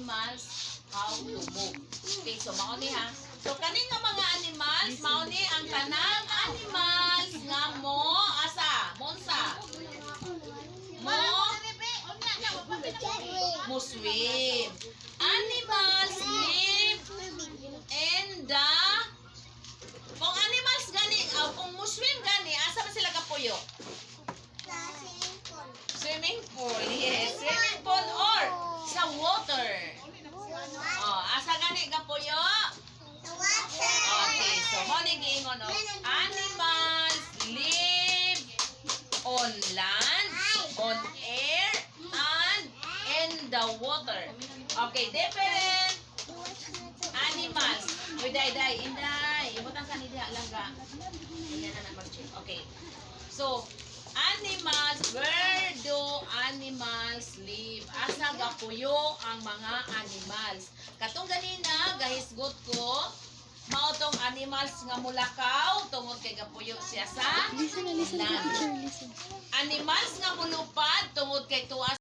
animals how to move. Okay, so mao ni ha. So kani nga mga animals, mao ni ang tanang animals nga mo asa, monsa. Mo swim. Animals live in the kung animals gani, kung muswim gani, asa man sila kapuyo? Swimming pool, yes. Swimming pool or sa water. Oh, asa gani kapuyo? Okay, so honing giingon no. Animals live on land, on air, and in the water. Okay, different animals. Uy, day, inday. Ibutang ka ni diha lang ga. Yan na mag-check. Okay. So, animals, where do animals live? Asa gapuyo ang mga animals? Katong ganina, gahisgot ko, mao tong animals nga mulakaw tungod kay gapuyo siya sa Listen, land. listen. Animals nga mulupad tungod kay tuwa